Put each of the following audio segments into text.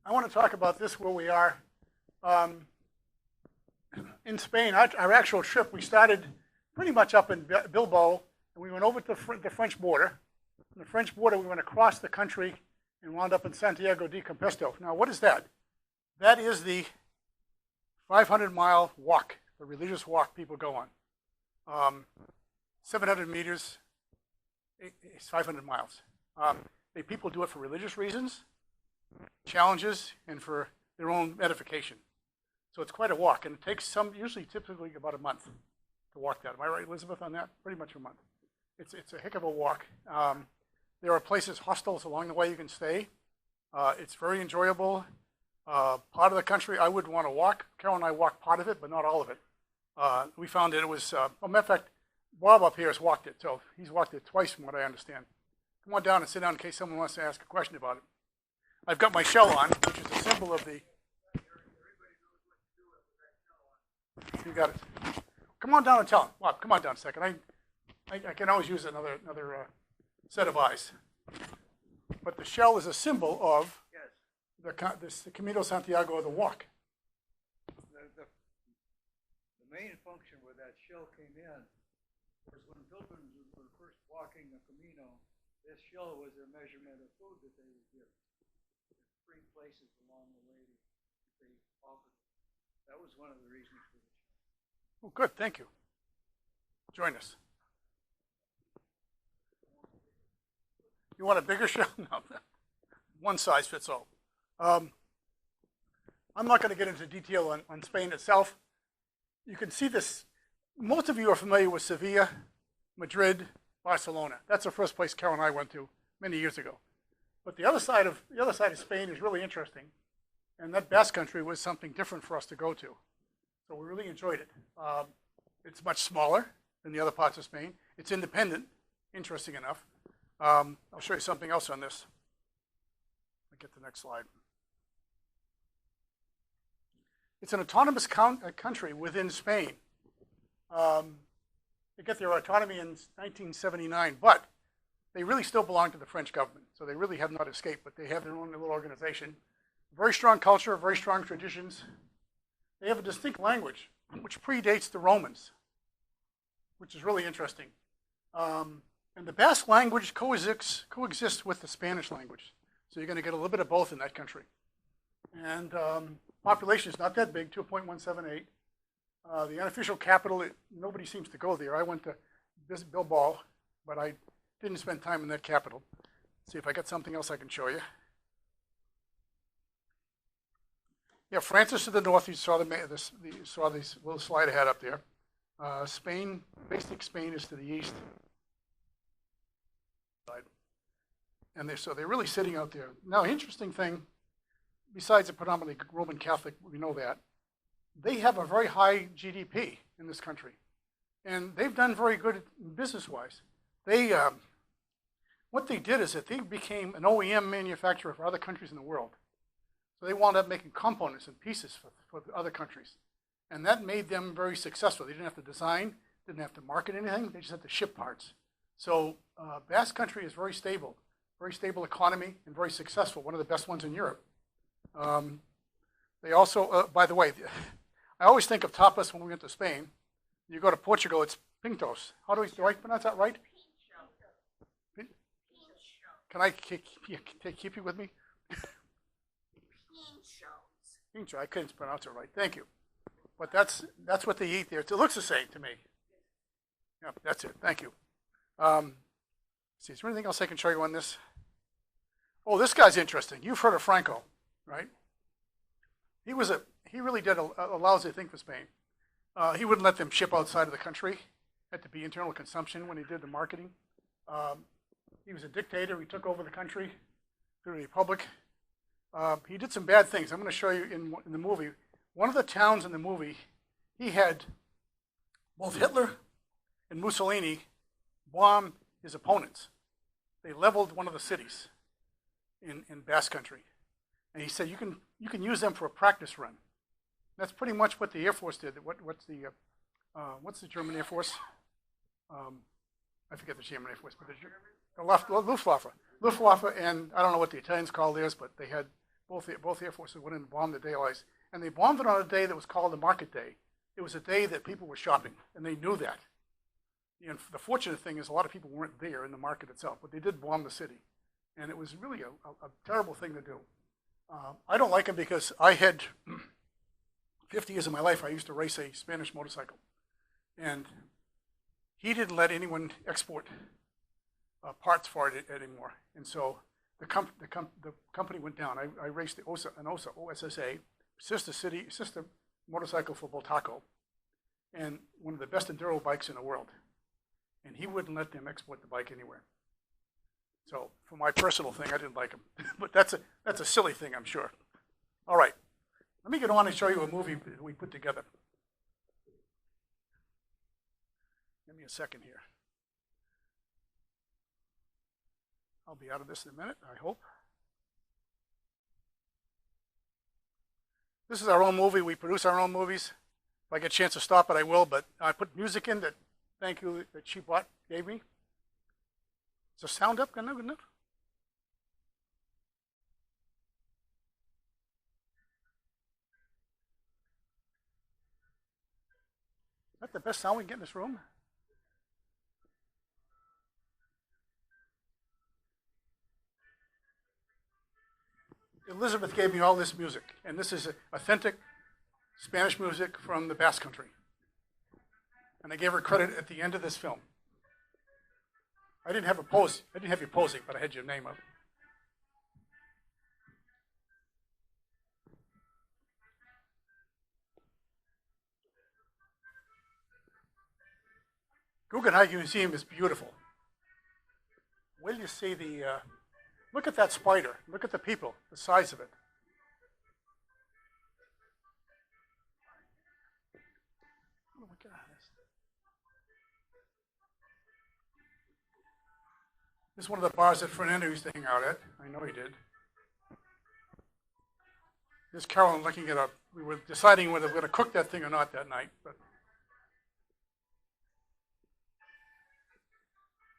I want to talk about this where we are um, in Spain. Our actual trip, we started pretty much up in Bilbao, and we went over to the French border. From the French border, we went across the country and wound up in Santiago de Compostela. Now, what is that? That is the 500-mile walk, the religious walk people go on. 700 meters, it's 500 miles. People do it for religious reasons, challenges, and for their own edification. So it's quite a walk, and it takes typically about a month to walk that. Am I right, Elizabeth, on that? Pretty much a month. It's a heck of a walk. There are places, hostels along the way you can stay. It's very enjoyable. Part of the country I would want to walk. Carol and I walked part of it, but not all of it. We found that it was, matter of fact, Bob up here has walked it, so he's walked it twice from what I understand. Come on down and sit down in case someone wants to ask a question about it. I've got my shell on, which is a symbol of the... You got it. Come on down and tell him. Bob, come on down a second. I can always use another set of eyes. But the shell is a symbol of the Camino Santiago, the walk. The main function where that shell came in was when pilgrims were first walking the Camino, this shell was their measurement of food that they would give. Three places along the way they offered. That was one of the reasons for the shell. Oh, good. Thank you. Join us. You want a bigger shell? No. One size fits all. I'm not going to get into detail on Spain itself. You can see this. Most of you are familiar with Sevilla, Madrid, Barcelona. That's the first place Carol and I went to many years ago. But the other side of Spain is really interesting, and that Basque Country was something different for us to go to. So we really enjoyed it. It's much smaller than the other parts of Spain. It's independent, interesting enough. I'll show you something else on this. I'll get the next slide. It's an autonomous country within Spain. They get their autonomy in 1979, but they really still belong to the French government, so they really have not escaped, but they have their own little organization. Very strong culture, very strong traditions. They have a distinct language, which predates the Romans, which is really interesting. And the Basque language coexists with the Spanish language, so you're going to get a little bit of both in that country. And population is not that big, 2.178. The unofficial capital, nobody seems to go there. I went to visit Bilbao, but I didn't spend time in that capital. Let's see if I got something else I can show you. Yeah, France is to the north. You saw this little slide ahead up there. Spain, basic Spain is to the east. And they're really sitting out there. Now, interesting thing, besides the predominantly Roman Catholic, we know that, they have a very high GDP in this country. And they've done very good business-wise. What they did is that they became an OEM manufacturer for other countries in the world. So they wound up making components and pieces for other countries. And that made them very successful. They didn't have to design, didn't have to market anything, they just had to ship parts. So Basque Country is very stable economy, and very successful, one of the best ones in Europe. They also, by the way, I always think of tapas when we went to Spain. You go to Portugal, it's pintos. Do I pronounce that right? Can I keep you with me? Pincho. I couldn't pronounce it right. Thank you. But that's what they eat there. It looks the same to me. Yeah, that's it. Thank you. See, is there anything else I can show you on this? Oh, this guy's interesting. You've heard of Franco, right? He really did a lousy thing for Spain. He wouldn't let them ship outside of the country. Had to be internal consumption when he did the marketing. He was a dictator. He took over the country through the republic. He did some bad things. I'm going to show you in the movie. One of the towns in the movie, he had both Hitler and Mussolini bomb his opponents. They leveled one of the cities in Basque Country. And he said, you can use them for a practice run. That's pretty much what the Air Force did. What's the German Air Force? I forget the German Air Force, but the Luftwaffe. Luftwaffe, and I don't know what the Italians call theirs, but they had both Air Forces went in and bombed the daylights. And they bombed it on a day that was called the Market Day. It was a day that people were shopping, and they knew that. And the fortunate thing is a lot of people weren't there in the market itself, but they did bomb the city. And it was really a terrible thing to do. I don't like him because I had 50 years of my life, I used to race a Spanish motorcycle. And he didn't let anyone export parts for it anymore. And so the company went down. I raced the OSSA, sister motorcycle for Boltaco, and one of the best enduro bikes in the world. And he wouldn't let them export the bike anywhere. So for my personal thing, I didn't like him. But that's a silly thing, I'm sure. All right. Let me get on and show you a movie we put together. Give me a second here. I'll be out of this in a minute, I hope. This is our own movie. We produce our own movies. If I get a chance to stop it, I will. But I put music in that, thank you, that she gave me. Is the sound up? Good enough? Is that the best sound we can get in this room? Elizabeth gave me all this music, and this is authentic Spanish music from the Basque Country. And I gave her credit at the end of this film. I didn't have you posing, but I had your name up. Guggenheim Museum is beautiful. Wait till you see the, look at that spider. Look at the people, the size of it. Oh my God. This is one of the bars that Fernando used to hang out at. I know he did. There's Carolyn looking at we were deciding whether we're going to cook that thing or not that night. But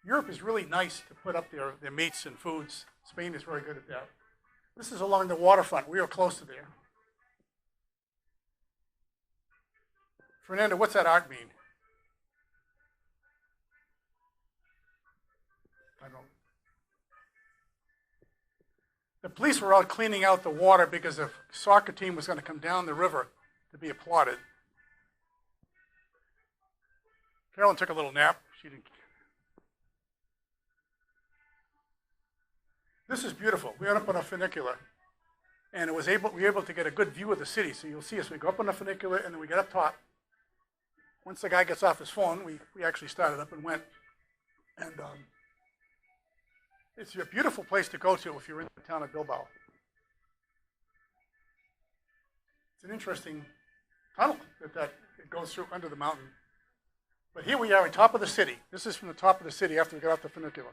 Europe is really nice to put up their meats and foods. Spain is very good at that. This is along the waterfront. We are close to there. Fernando, what's that art mean? I don't. The police were out cleaning out the water because the soccer team was going to come down the river to be applauded. Carolyn took a little nap. She didn't. This is beautiful. We went up on a funicular, and we were able to get a good view of the city. So you'll see us. We go up on the funicular, and then we get up top. Once the guy gets off his phone, we actually started up and went. And it's a beautiful place to go to if you're in the town of Bilbao. It's an interesting tunnel that it goes through under the mountain. But here we are on top of the city. This is from the top of the city after we got off the funicular.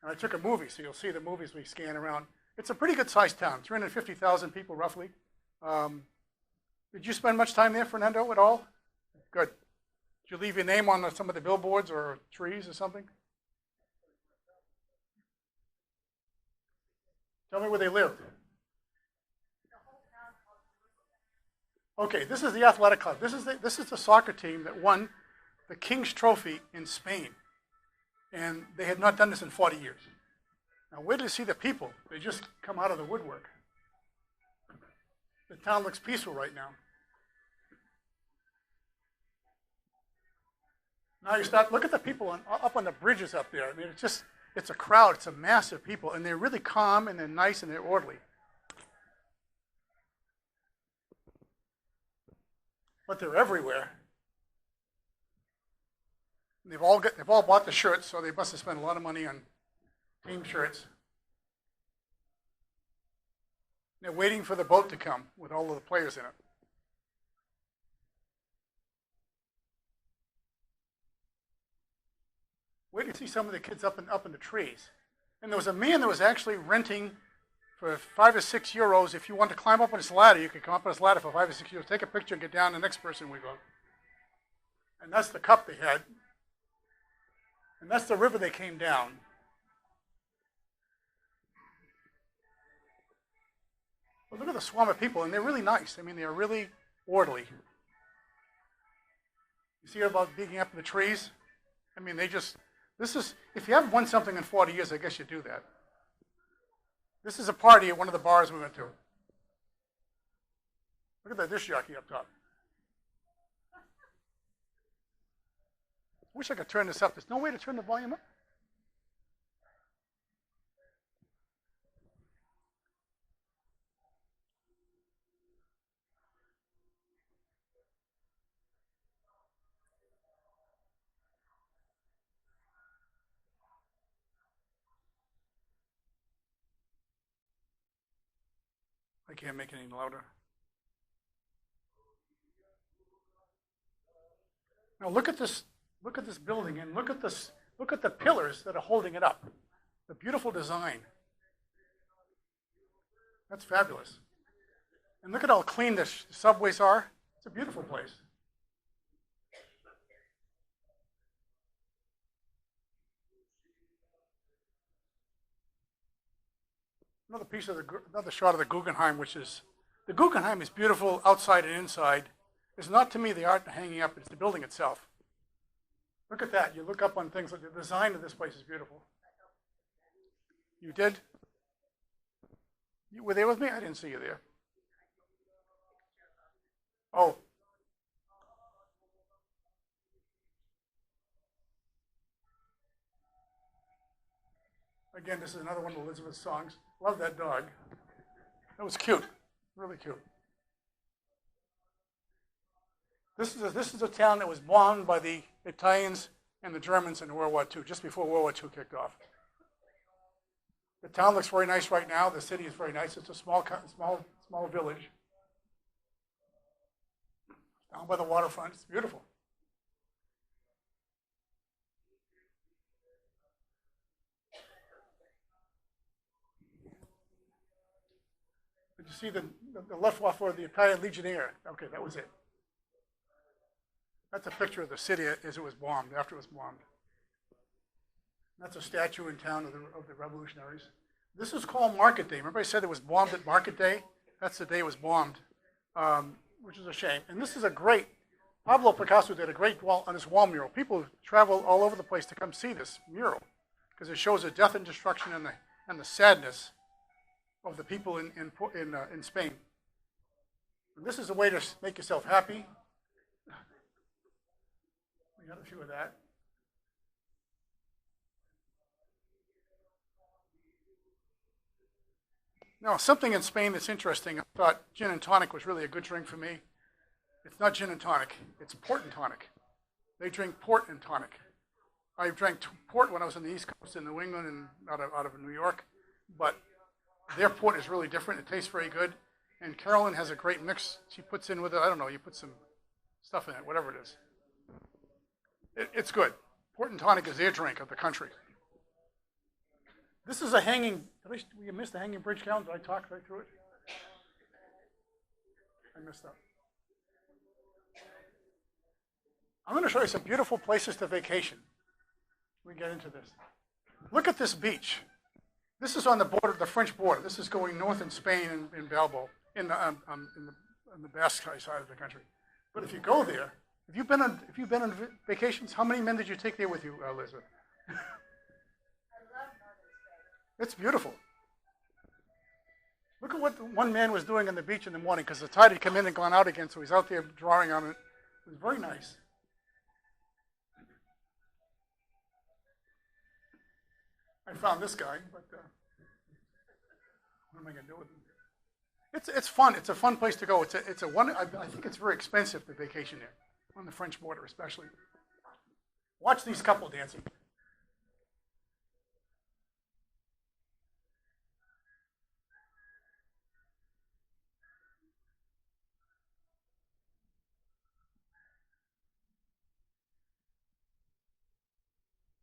And I took a movie, so you'll see the movies we scan around. It's a pretty good-sized town, 350,000 people roughly. Did you spend much time there, Fernando, at all? Good. Did you leave your name on some of the billboards or trees or something? Tell me where they lived. Okay, this is the athletic club. This is the soccer team that won the King's Trophy in Spain. And they had not done this in 40 years. Now, wait till you see the people. They just come out of the woodwork. The town looks peaceful right now. Now you look at the people up on the bridges up there. I mean, it's a crowd. It's a mass of people. And they're really calm, and they're nice, and they're orderly. But they're everywhere. They've all bought the shirts, so they must have spent a lot of money on team shirts. They're waiting for the boat to come with all of the players in it. Wait till you see some of the kids up in the trees. And there was a man that was actually renting for 5 or 6 euros. If you want to climb up on this ladder, you could come up on this ladder for 5 or 6 euros, take a picture, and get down. The next person we go. And that's the cup they had. And that's the river they came down. Look at the swarm of people, and they're really nice. I mean, they're really orderly. You see about digging up the trees? I mean, if you haven't won something in 40 years, I guess you do that. This is a party at one of the bars we went to. Look at that disc jockey up top. I wish I could turn this up. There's no way to turn the volume up. I can't make it any louder. Now look at this building, and look at the pillars that are holding it up. The beautiful design. That's fabulous. And look at how clean the subways are. It's a beautiful place. Another shot of the Guggenheim, the Guggenheim is beautiful outside and inside. It's not to me the art hanging up, it's the building itself. Look at that. You look up on things like the design of this place is beautiful. You did? You were there with me? I didn't see you there. Oh. Again, this is another one of Elizabeth's songs. Love that dog. That was cute. Really cute. This is a town that was bombed by the Italians and the Germans in World War II, just before World War II kicked off. The town looks very nice right now. The city is very nice. It's a small village. Down by the waterfront. It's beautiful. Did you see the left off for the Italian Legionnaire? Okay, that was it. That's a picture of the city as it was bombed, after it was bombed. That's a statue in town of the revolutionaries. This is called Market Day. Remember I said it was bombed at Market Day? That's the day it was bombed, which is a shame. And this is a great, Pablo Picasso did a great wall on this wall mural. People travel all over the place to come see this mural because it shows the death and destruction and the sadness of the people in Spain. And this is a way to make yourself happy. We got a few of that. Now, something in Spain that's interesting, I thought gin and tonic was really a good drink for me. It's not gin and tonic, it's port and tonic. They drink port and tonic. I drank port when I was on the East Coast in New England and out of New York, but their port is really different. It tastes very good. And Carolyn has a great mix she puts in with it. I don't know, you put some stuff in it, whatever it is. It's good. Port and tonic is their drink of the country. This is a hanging, you missed the hanging bridge count? Did I talk right through it? I missed that. I'm going to show you some beautiful places to vacation. We get into this. Look at this beach. This is on the border, the French border. This is going north in Spain in Bilbao, in the Basque side of the country. But if you go there, if you've been on vacations, how many men did you take there with you, Elizabeth? I love northern Spain. It's beautiful. Look at what one man was doing on the beach in the morning because the tide had come in and gone out again, so he's out there drawing on it. It was very nice. I found this guy, but what am I going to do with him? It's fun. It's a fun place to go. It's a one. I think it's very expensive to vacation there, on the French border especially. Watch these couple dancing.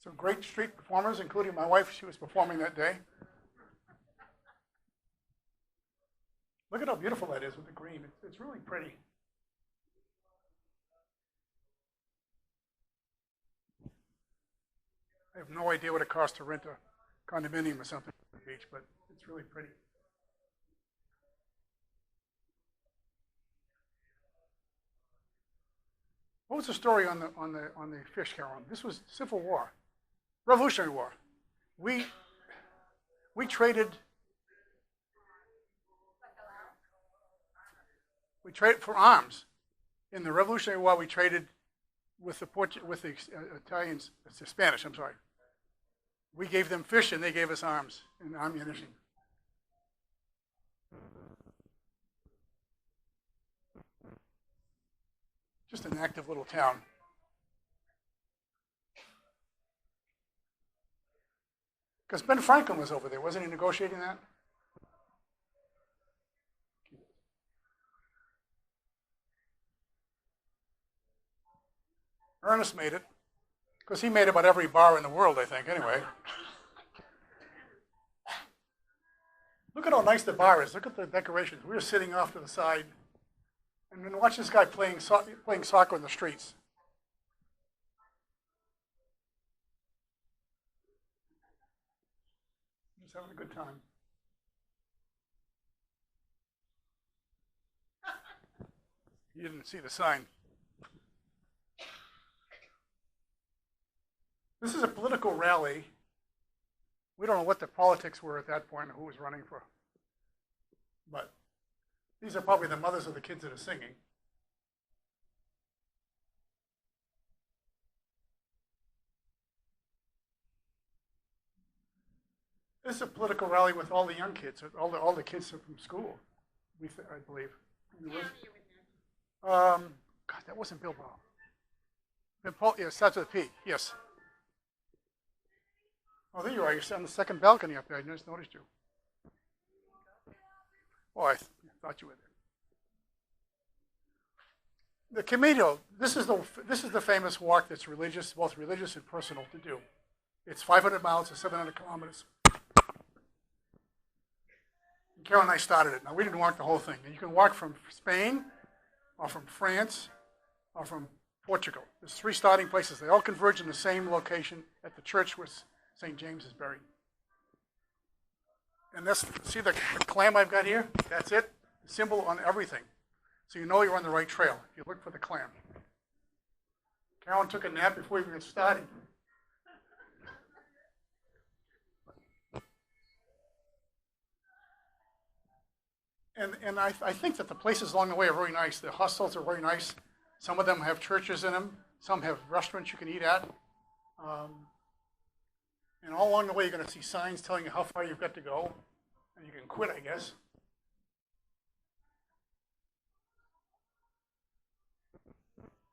Some great street performers, including my wife. She was performing that day. Look at how beautiful that is with the green. It's really pretty. I have no idea what it costs to rent a condominium or something at the beach, but it's really pretty. What was the story on the fish, Carolyn? This was Civil War, Revolutionary War. We traded. We traded for arms. In the Revolutionary War, we traded with the Italians, the Spanish. I'm sorry. We gave them fish, and they gave us arms and ammunition. Just an active little town. Because Ben Franklin was over there, wasn't he negotiating that? Ernest made it, because he made about every bar in the world, I think, anyway. Look at how nice the bar is. Look at the decorations. We were sitting off to the side, and then watch this guy playing soccer in the streets. He's having a good time. You didn't see the sign. This is a political rally. We don't know what the politics were at that point or who was running for. But these are probably the mothers of the kids that are singing. This is a political rally with all the young kids, all the kids are from school, I believe. God, that wasn't Bilbao. Yes, starts with a P. Yes. Oh, there you are. You're on the second balcony up there. I just noticed you. Oh, I thought you were there. The Camino. This is the famous walk that's religious, both religious and personal to do. It's 500 miles or 700 kilometers. And Carol and I started it. Now we didn't walk the whole thing. And you can walk from Spain, or from France, or from Portugal. There's 3 starting places. They all converge in the same location at the church where St. James is buried. And see the clam I've got here? That's it. The symbol on everything. So you know you're on the right trail if you look for the clam. Carolyn took a nap before we even started. And I think that the places along the way are very nice. The hostels are very nice. Some of them have churches in them. Some have restaurants you can eat at. And all along the way, you're going to see signs telling you how far you've got to go. And you can quit, I guess.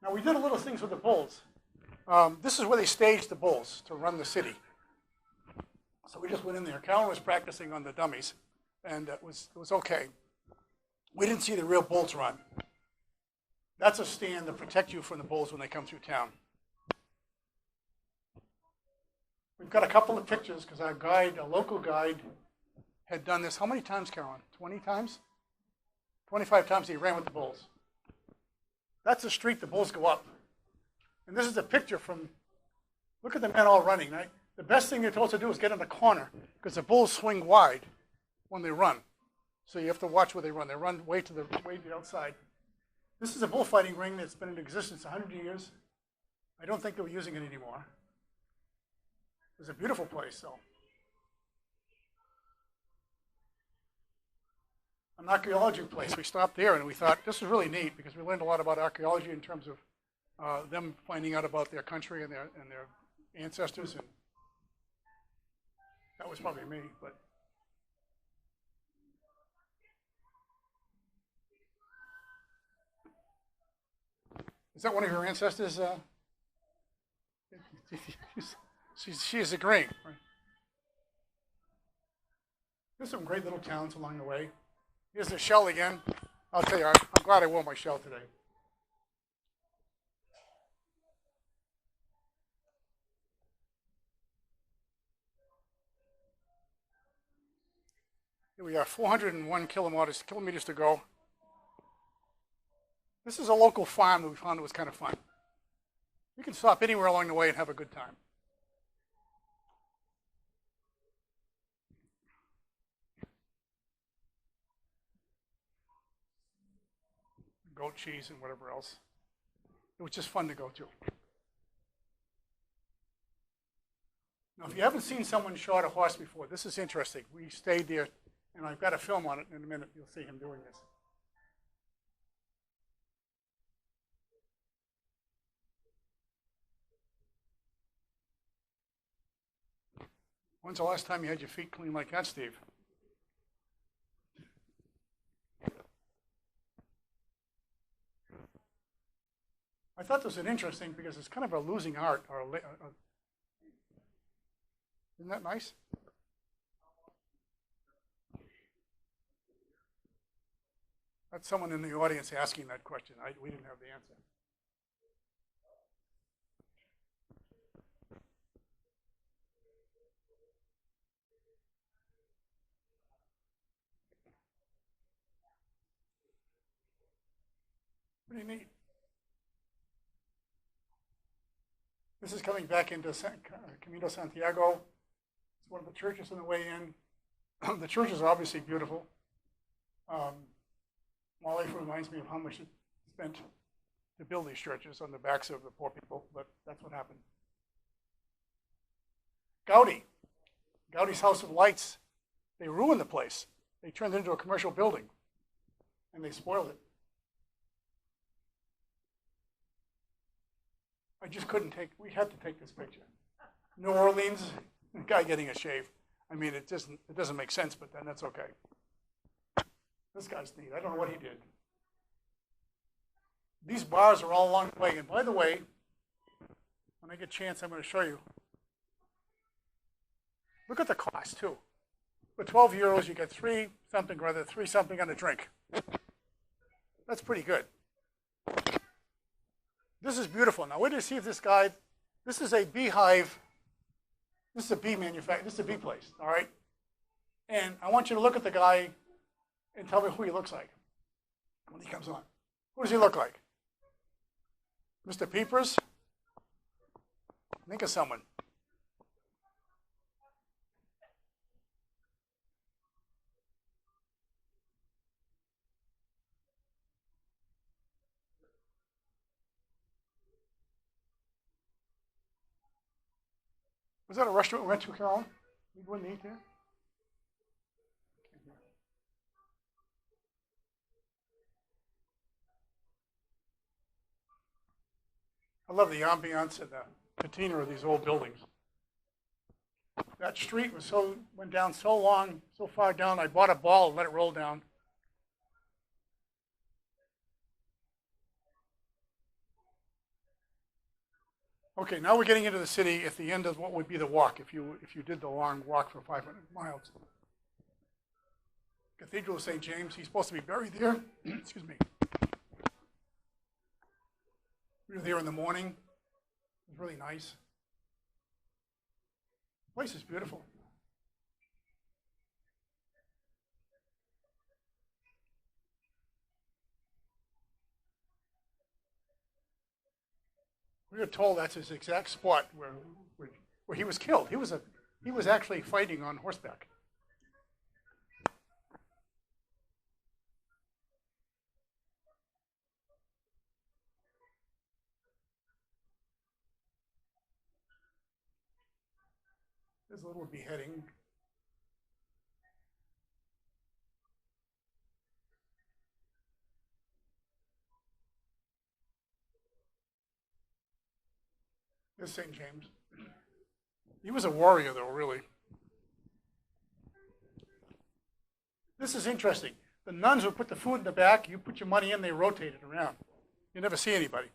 Now, we did a little things with the bulls. This is where they staged the bulls to run the city. So we just went in there. Carolyn was practicing on the dummies, and it was okay. We didn't see the real bulls run. That's a stand to protect you from the bulls when they come through town. We've got a couple of pictures because our guide, a local guide, had done this. How many times, Carolyn? 20 times? 25 times he ran with the bulls. That's the street the bulls go up. And this is a picture from, look at the men all running, right? The best thing you're supposed to do is get in the corner because the bulls swing wide when they run. So you have to watch where they run. They run way to the outside. This is a bullfighting ring that's been in existence 100 years. I don't think they were using it anymore. It was a beautiful place, though. An archaeology place. We stopped there and we thought this is really neat because we learned a lot about archaeology in terms of them finding out about their country and their ancestors. And that was probably me, but. Is that one of your ancestors? She is agreeing. Right? There's some great little towns along the way. Here's the shell again. I'll tell you, I'm glad I wore my shell today. Here we are, 401 kilometers to go. This is a local farm that we found was kind of fun. You can stop anywhere along the way and have a good time. Goat cheese and whatever else. It was just fun to go to. Now, if you haven't seen someone shot a horse before, this is interesting. We stayed there, and I've got a film on it in a minute. You'll see him doing this. When's the last time you had your feet clean like that, Steve? I thought this was interesting because it's kind of a losing art. Isn't that nice? That's someone in the audience asking that question. We didn't have the answer. Pretty neat. This is coming back into Camino Santiago. It's one of the churches on the way in. The churches are obviously beautiful. My life reminds me of how much it spent to build these churches on the backs of the poor people, but that's what happened. Gaudi's House of Lights, they ruined the place. They turned it into a commercial building, and they spoiled it. I just couldn't we had to take this picture. New Orleans, the guy getting a shave. I mean, it doesn't make sense, but then that's okay. This guy's neat. I don't know what he did. These bars are all along the way. And by the way, when I get a chance, I'm going to show you. Look at the cost, too. For 12 euros, you get three something on a drink. That's pretty good. This is beautiful. Now, wait to see if this guy, this is a beehive. This is a bee manufacturer. This is a bee place, all right? And I want you to look at the guy and tell me who he looks like when he comes on. Who does he look like? Mr. Peepers? Think of someone. Was that a restaurant we went to, Carolyn? We wouldn't eat there? I love the ambiance and the patina of these old buildings. That street went down so far down, I bought a ball and let it roll down. Okay, now we're getting into the city at the end of what would be the walk if you did the long walk for 500 miles. Cathedral of St. James, he's supposed to be buried there. Excuse me. We were there in the morning. It was really nice. The place is beautiful. We were told that's his exact spot where he was killed. He was actually fighting on horseback. There's a little beheading. There's St. James. He was a warrior, though, really. This is interesting. The nuns would put the food in the back. You put your money in, they rotate it around. You never see anybody.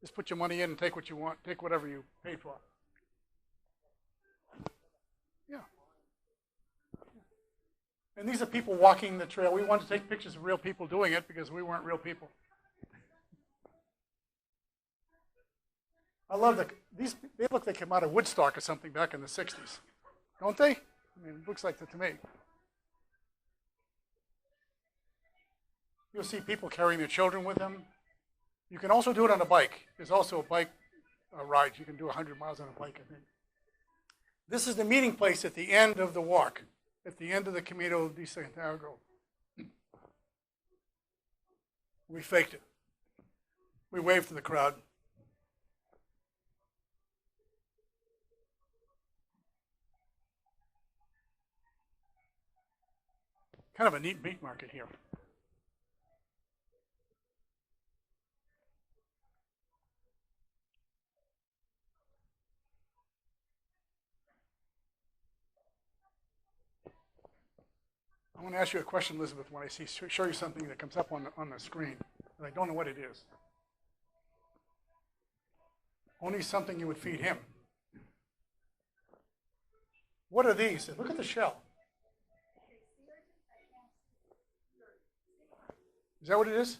Just put your money in and take what you want. Take whatever you paid for. Yeah. And these are people walking the trail. We wanted to take pictures of real people doing it because we weren't real people. I love these. They look like they came out of Woodstock or something back in the 60s. Don't they? I mean, it looks like that to me. You'll see people carrying their children with them. You can also do it on a bike. There's also a bike ride. You can do 100 miles on a bike, I think. This is the meeting place at the end of the walk, at the end of the Camino de Santiago. We faked it. We waved to the crowd. kind of a neat meat market here. I want to ask you a question, Elizabeth, when I show you something that comes up on the screen, and I don't know what it is. Only something you would feed him. What are these? Look at the shell. Is that what it is?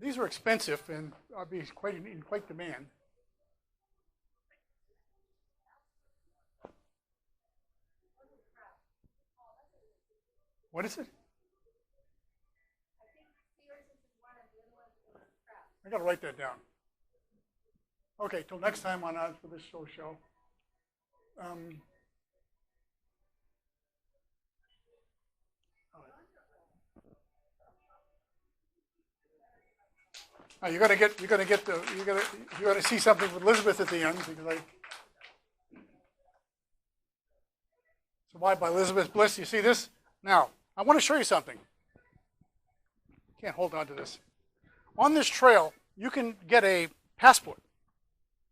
These are expensive and are be in quite demand. What is it? I got to write that down. Okay, till next time on for this show. You're gonna see something with Elizabeth at the end because survived by Elizabeth Bliss. You see this? Now, I want to show you something. Can't hold on to this. On this trail, you can get a passport.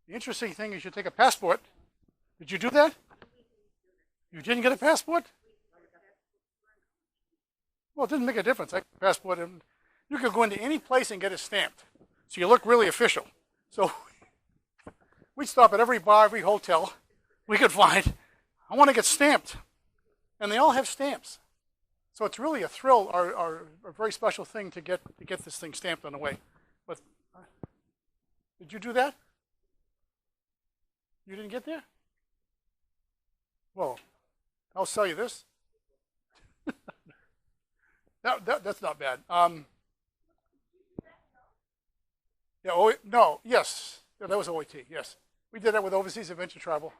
The interesting thing is you take a passport. Did you do that? You didn't get a passport? Well, it didn't make a difference. I got a passport, and you could go into any place and get it stamped. So you look really official. So we'd stop at every bar, every hotel we could find. I want to get stamped. And they all have stamps. So it's really a thrill or a very special thing to get this thing stamped on the way. But did you do that? You didn't get there? Well, I'll sell you this. That's not bad. Yeah. Oh no. Yes. Yeah, that was OIT. Yes, we did that with Overseas Adventure Travel.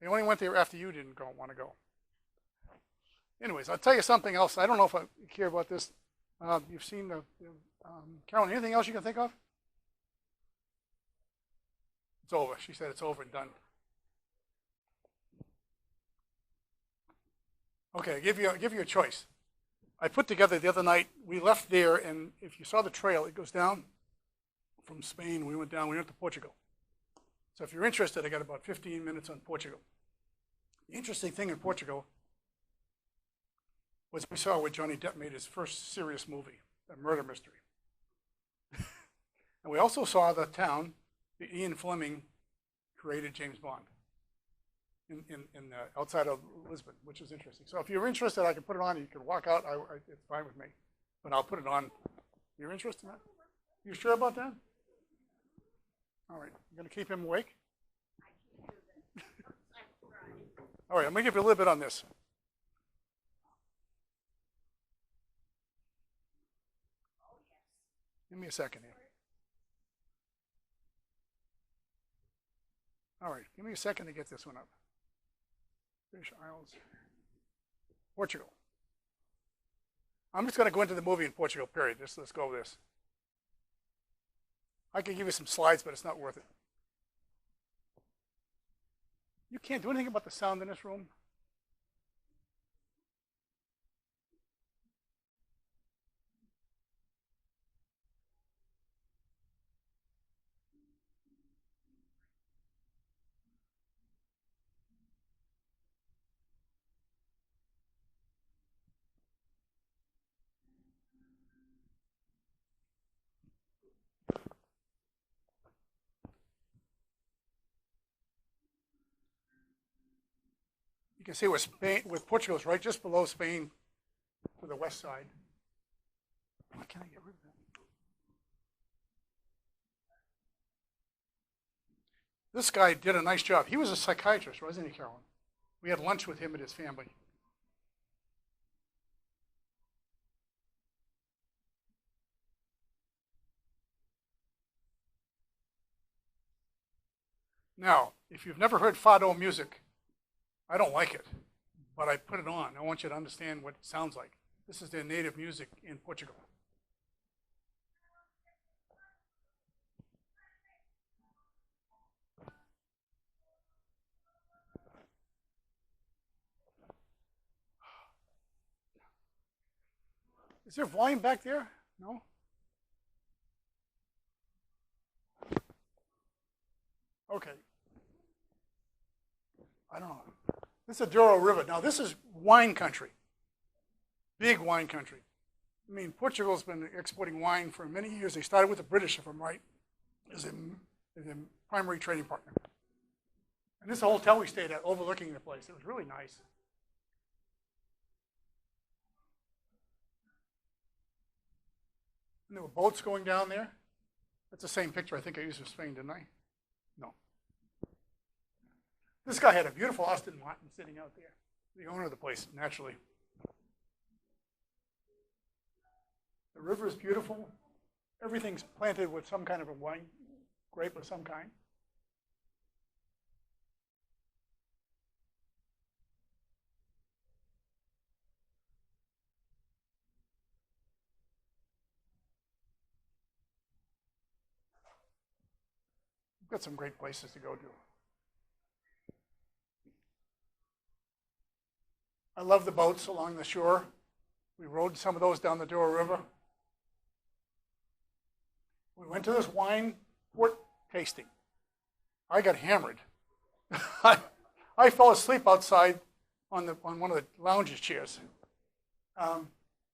They only went there after you didn't want to go. Anyways, I'll tell you something else. I don't know if I care about this. You've seen Carolyn, anything else you can think of? It's over. She said it's over and done. Okay, give you a choice. I put together the other night, we left there, and if you saw the trail, it goes down from Spain. We went to Portugal. So if you're interested, I got about 15 minutes on Portugal. The interesting thing in Portugal was we saw where Johnny Depp made his first serious movie, a murder mystery. And we also saw the town that Ian Fleming created James Bond in outside of Lisbon, which is interesting. So if you're interested, I can put it on. You can walk out. It's fine with me. But I'll put it on. You're interested in that? You sure about that? All right. You're going to keep him awake? All right. I'm going to give you a little bit on this. Give me a second here. All right. Give me a second to get this one up. British Isles. Portugal. I'm just going to go into the movie in Portugal, period. Let's go with this. I can give you some slides, but it's not worth it. You can't do anything about the sound in this room? You can see where Portugal is right just below Spain to the west side. Why can't I get rid of that? This guy did a nice job. He was a psychiatrist, wasn't he, Carolyn? We had lunch with him and his family. Now, if you've never heard fado music, I don't like it, but I put it on. I want you to understand what it sounds like. This is their native music in Portugal. Is there volume back there? No? Okay. I don't know. This is the Douro River. Now, this is wine country. Big wine country. I mean, Portugal's been exporting wine for many years. They started with the British, if I'm right, as a primary trading partner. And this is a hotel we stayed at overlooking the place. It was really nice. And there were boats going down there. That's the same picture I think I used for Spain, didn't I? No. This guy had a beautiful Austin Martin sitting out there. The owner of the place, naturally. The river is beautiful. Everything's planted with some kind of a wine grape of some kind. We've got some great places to go to. I love the boats along the shore. We rode some of those down the Douro River. We went to this wine port tasting. I got hammered. I fell asleep outside on one of the lounge chairs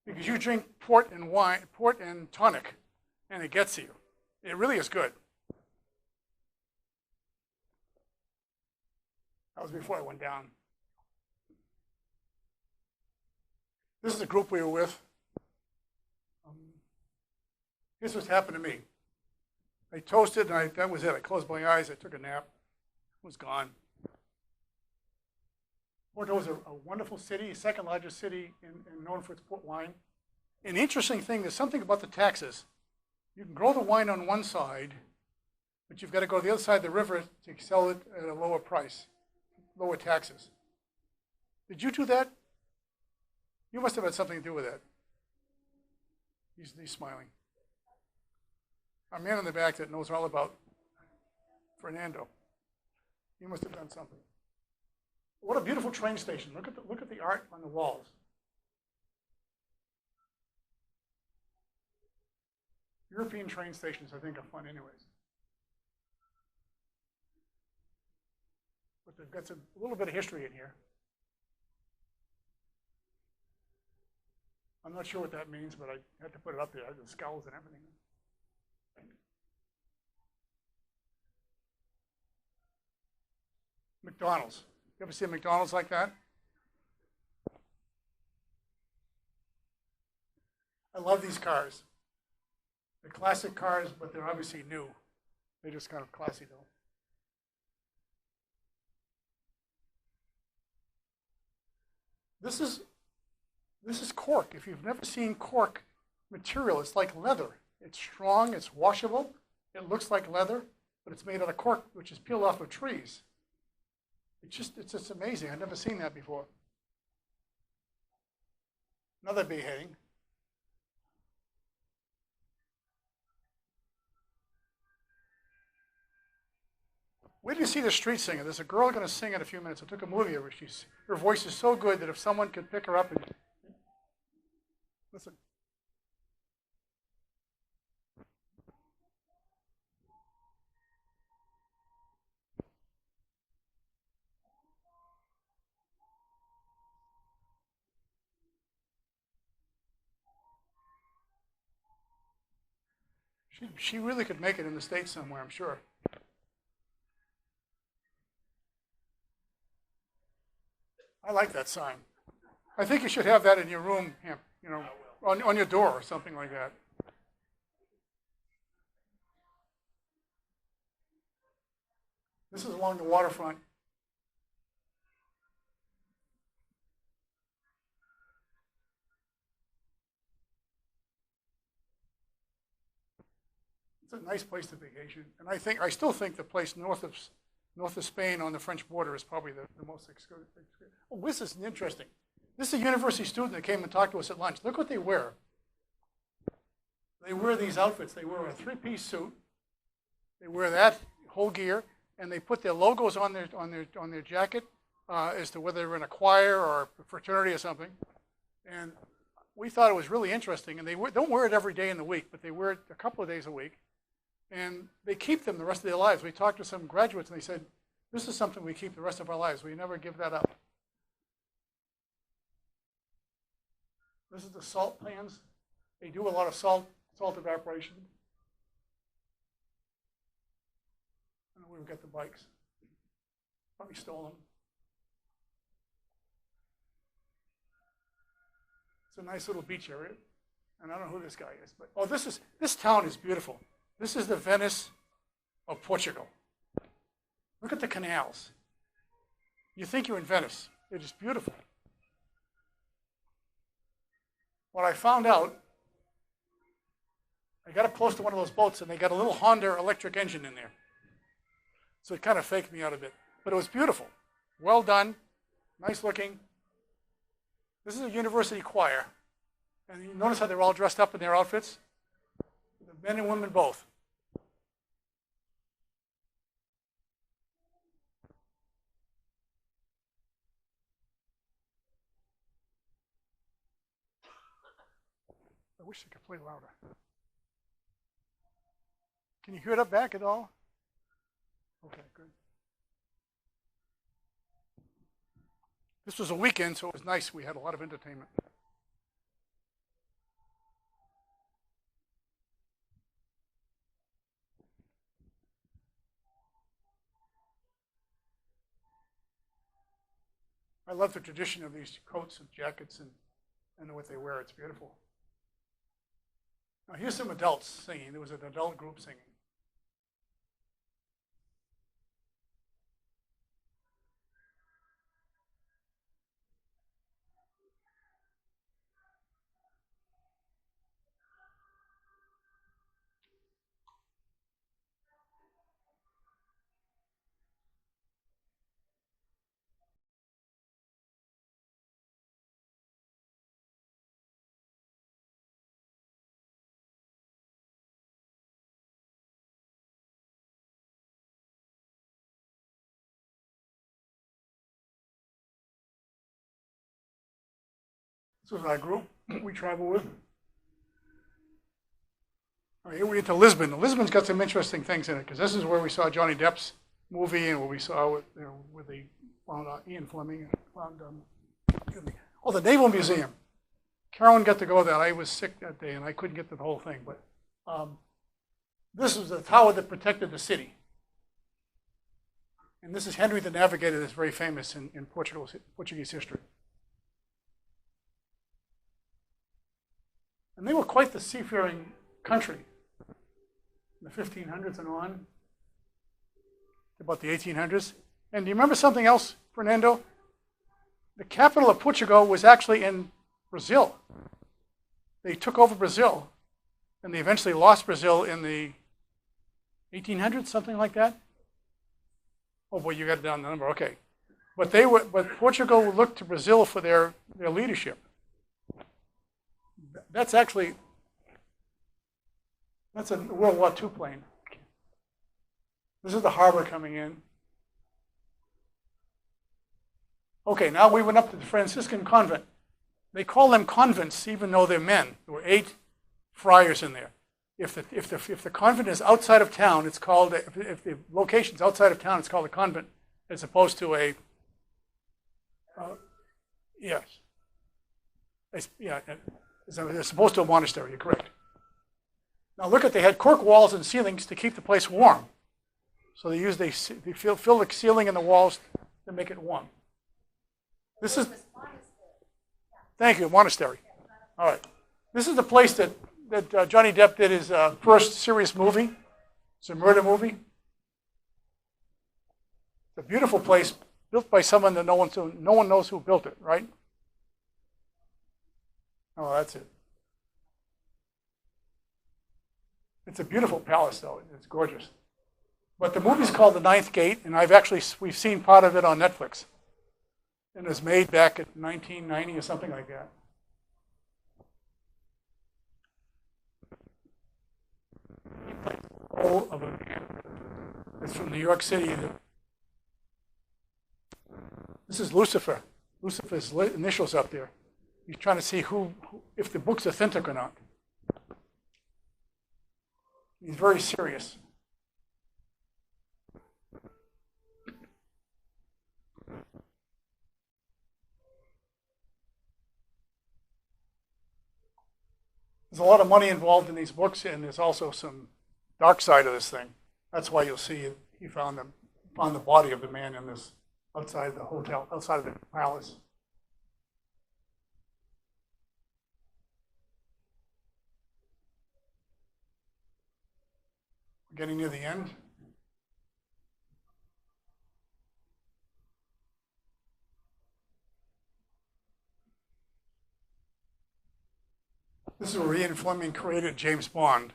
because you drink port and tonic, and it gets you. It really is good. That was before I went down. This is the group we were with. Here's what's happened to me. I toasted, and that was it. I closed my eyes. I took a nap. It was gone. Porto is a wonderful city, second largest city and known for its port wine. An interesting thing, there's something about the taxes. You can grow the wine on one side, but you've got to go to the other side of the river to sell it at a lower price, lower taxes. Did you do that? You must have had something to do with that. He's smiling. Our man in the back that knows all about Fernando. He must have done something. What a beautiful train station. Look at the art on the walls. European train stations, I think, are fun anyways. But they've got a little bit of history in here. I'm not sure what that means, but I had to put it up there, the skulls and everything. McDonald's. You ever see a McDonald's like that? I love these cars. They're classic cars, but they're obviously new. They're just kind of classy, though. This is cork. If you've never seen cork material, it's like leather. It's strong, it's washable, it looks like leather, but it's made out of cork, which is peeled off of trees. It's just amazing. I've never seen that before. Another beheading. Where do you see the street singer? There's a girl going to sing in a few minutes. I took a movie of her. Her voice is so good that if someone could pick her up and listen. She really could make it in the States somewhere, I'm sure. I like that sign. I think you should have that in your room, you know, on your door or something like that. This is along the waterfront. It's a nice place to vacation, and I still think the place north of Spain on the French border is probably the most exclusive. Oh, this is interesting. This is a university student that came and talked to us at lunch. Look what they wear. They wear these outfits. They wear a three-piece suit. They wear that whole gear, and they put their logos on their jacket as to whether they're in a choir or a fraternity or something. And we thought it was really interesting, and don't wear it every day in the week, but they wear it a couple of days a week, and they keep them the rest of their lives. We talked to some graduates, and they said, this is something we keep the rest of our lives. We never give that up. This is the salt pans. They do a lot of salt evaporation. I don't know where we got the bikes. Probably stole them. It's a nice little beach area. And I don't know who this guy is, but this town is beautiful. This is the Venice of Portugal. Look at the canals. You think you're in Venice. It is beautiful. What I found out, I got up close to one of those boats, and they got a little Honda electric engine in there. So it kind of faked me out a bit. But it was beautiful. Well done. Nice looking. This is a university choir. And you notice how they're all dressed up in their outfits? The men and women both. I wish I could play louder. Can you hear it up back at all? Okay, good. This was a weekend, so it was nice. We had a lot of entertainment. I love the tradition of these coats and jackets and what they wear. It's beautiful. Now here's some adults singing. There was an adult group singing. This was our group we travel with. All right, here we get to Lisbon. Lisbon's got some interesting things in it, because this is where we saw Johnny Depp's movie, and where we saw where they found Ian Fleming and found the Naval Museum. Carolyn got to go there. I was sick that day, and I couldn't get to the whole thing. But this was the tower that protected the city. And this is Henry the Navigator, that's very famous in Portuguese history. And they were quite the seafaring country in the 1500s and on, about the 1800s. And do you remember something else, Fernando? The capital of Portugal was actually in Brazil. They took over Brazil, and they eventually lost Brazil in the 1800s, something like that. Oh boy, you got it down the number. Okay, but Portugal looked to Brazil for their leadership. That's a World War II plane. This is the harbor coming in. Okay, now we went up to the Franciscan convent. They call them convents, even though they're men. There were 8 friars in there. If the convent is outside of town, it's called. If the location's outside of town, it's called a convent, as opposed to a. Yes. As opposed to a monastery. You're correct. Now look they had cork walls and ceilings to keep the place warm. So they fill the ceiling and the walls to make it warm. This is. Thank you, monastery. All right. This is the place that Johnny Depp did his first serious movie. It's a murder movie. It's a beautiful place, built by someone that no one knows who built it, right? Oh, that's it. It's a beautiful palace, though. It's gorgeous. But the movie's called The Ninth Gate, and we've seen part of it on Netflix. And it was made back in 1990 or something like that. Role of a man. It's from New York City. This is Lucifer. Lucifer's initials up there. He's trying to see if the book's authentic or not. He's very serious. There's a lot of money involved in these books, and there's also some dark side of this thing. That's why you'll see he found the body of the man in this outside the hotel, outside of the palace. We're getting near the end. This is where Ian Fleming created James Bond.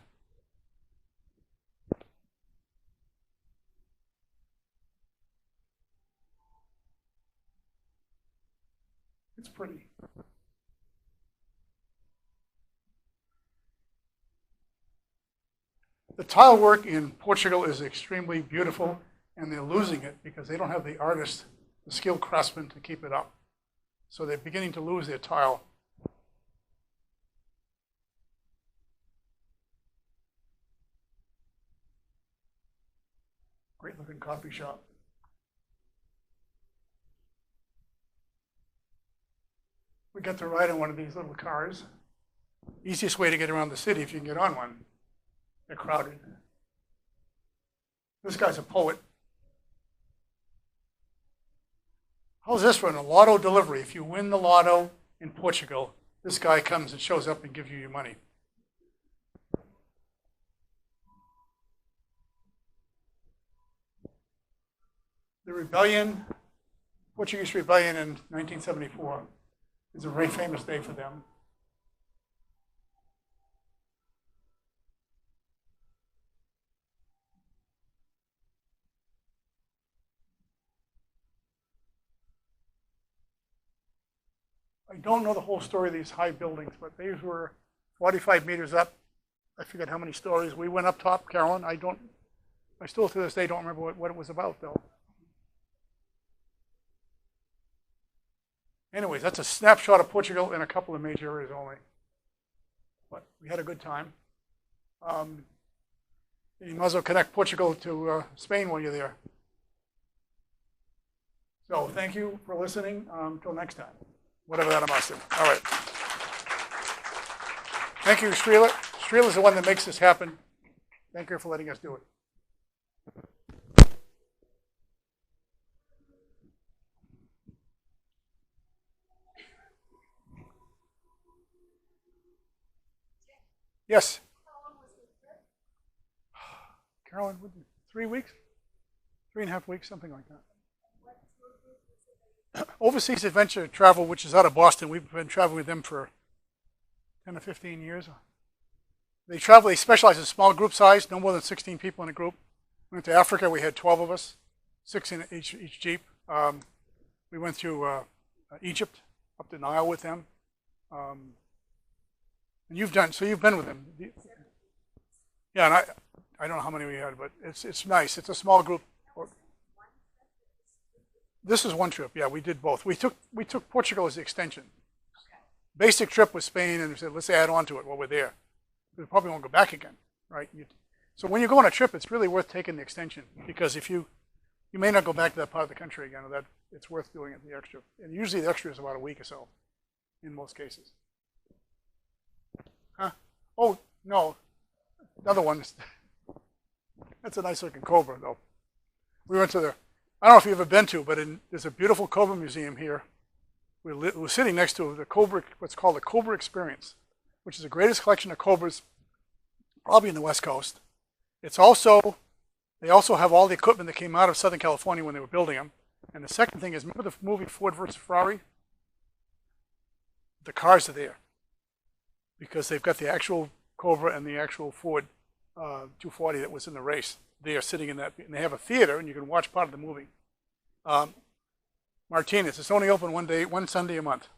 It's pretty. The tile work in Portugal is extremely beautiful, and they're losing it because they don't have the artists, the skilled craftsmen to keep it up. So they're beginning to lose their tile. Great looking coffee shop. We got to ride in one of these little cars. Easiest way to get around the city if you can get on one. They're crowded. This guy's a poet. How's this for a lotto delivery? If you win the lotto in Portugal, this guy comes and shows up and gives you your money. The rebellion, Portuguese rebellion in 1974 is a very famous day for them. I don't know the whole story of these high buildings, but these were 45 meters up. I forget how many stories. We went up top, Carolyn. I still to this day don't remember what it was about, though. Anyways, that's a snapshot of Portugal in a couple of major areas only. But we had a good time. You might as well connect Portugal to Spain while you're there. So thank you for listening. Until next time. Whatever that amounts to. All right. Thank you, Strela. Strela's the one that makes this happen. Thank you for letting us do it. Yes. Carolyn, 3 weeks? 3.5 weeks, something like that. Overseas Adventure Travel, which is out of Boston. We've been traveling with them for 10 or 15 years. They specialize in small group size, no more than 16 people in a group. We went to Africa, we had 12 of us, 6 in each Jeep. We went through Egypt, up the Nile with them. And you've been with them. Yeah, and I don't know how many we had, but it's nice. It's a small group. This is one trip. Yeah, we did both. We took Portugal as the extension. Basic trip was Spain, and we said let's add on to it while we're there. We probably won't go back again, right? So when you go on a trip, it's really worth taking the extension because if you may not go back to that part of the country again, or that it's worth doing it the extra. And usually the extra is about a week or so, in most cases. Huh? Oh no, another one. That's a nice looking cobra, though. We went to I don't know if you've ever been to, but there's a beautiful cobra museum here. We're sitting next to the cobra, what's called the Cobra Experience, which is the greatest collection of cobras probably in the West Coast. They also have all the equipment that came out of Southern California when they were building them. And the second thing is, remember the movie Ford versus Ferrari? The cars are there because they've got the actual Cobra and the actual Ford 240 that was in the race. They are sitting in that, and they have a theater, and you can watch part of the movie. Martinez, it's only open one Sunday a month.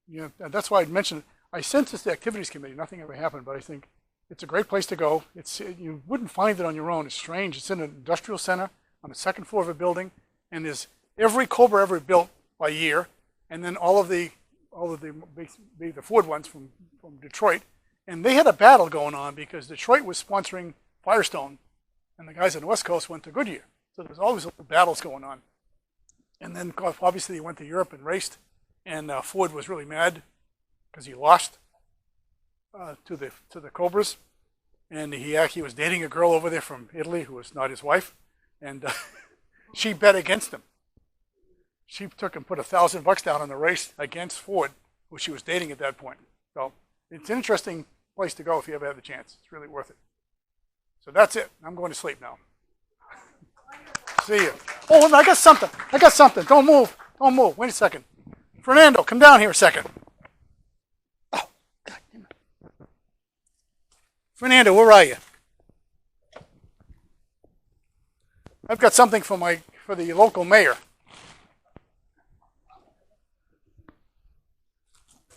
You know, that's why I mentioned, I sent this to the activities committee. Nothing ever happened, but I think it's a great place to go. You wouldn't find it on your own. It's strange. It's in an industrial center on the second floor of a building, and there's every Cobra ever built by year, and then all of the Ford ones from Detroit, and they had a battle going on because Detroit was sponsoring Firestone, and the guys on the West Coast went to Goodyear. So there's always little battles going on. And then obviously he went to Europe and raced, and Ford was really mad because he lost to the Cobras, and he actually was dating a girl over there from Italy who was not his wife, and she bet against him. She took and put $1,000 down on the race against Ford, who she was dating at that point. So it's an interesting place to go if you ever have the chance. It's really worth it. So that's it. I'm going to sleep now. See you. Oh, I got something. Don't move. Wait a second. Fernando, come down here a second. Oh, God damn it. Fernando, where are you? I've got something for the local mayor.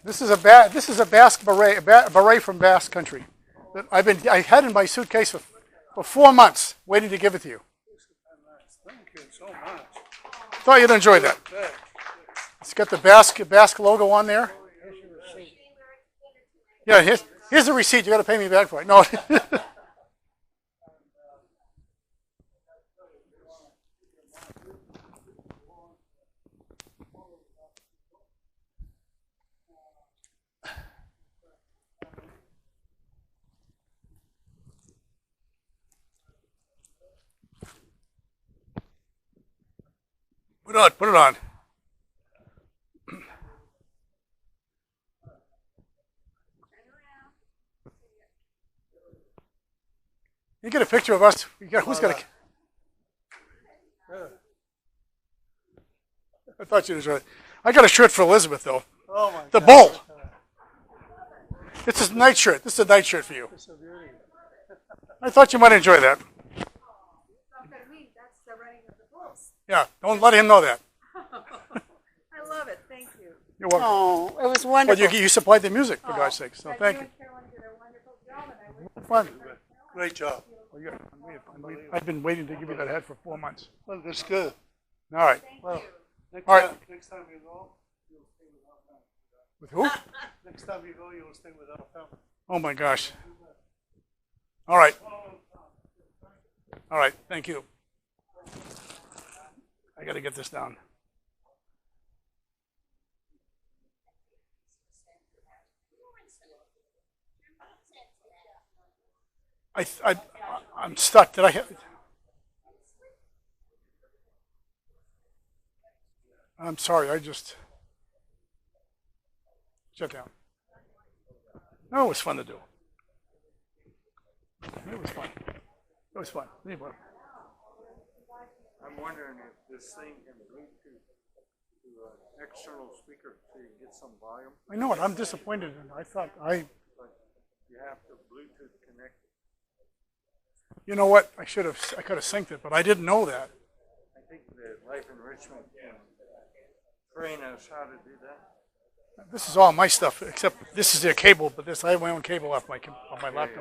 This is a Basque beret, a beret from Basque country that I had in my suitcase for 4 months, waiting to give it to you. Thank you so much. Thought you'd enjoy that. It's got the Basque logo on there. Yeah, here's the receipt. You got to pay me back for it. No. Put it on. You get a picture of us. Who's got I thought you enjoyed it. I got a shirt for Elizabeth, though. Oh my The God. bull. It's a night shirt. This is a night shirt for you. It's a beauty. I thought you might enjoy that. That's the running of the bulls. Yeah, don't let him know that. I love it. Thank you. You're welcome. Oh, it was Well, wonderful. you supplied the music, for God's sake, so thank you. and Carolyn did a wonderful job, and I wish Fun. Great job. Well, I've been waiting to give you that hat for 4 months. Well, that's good. All right. Well, next All right. time, next time you go, you'll stay without family. With who? Next time you go, you'll stay without family. Oh, my gosh. All right. All right. Thank you. I got to get this down. I'm stuck. Did I have? I'm sorry. I just shut down. No, it was fun to do. It was fun. It was fun. Anyway. I'm wondering if this thing can Bluetooth to an external speaker so you get some volume. I know it. I'm disappointed. I thought But you have to Bluetooth connect it. You know what? I could have synced it, but I didn't know that. I think the Life Enrichment can train us how to do that. This is all my stuff, except this is their cable, but I have my own cable off my laptop.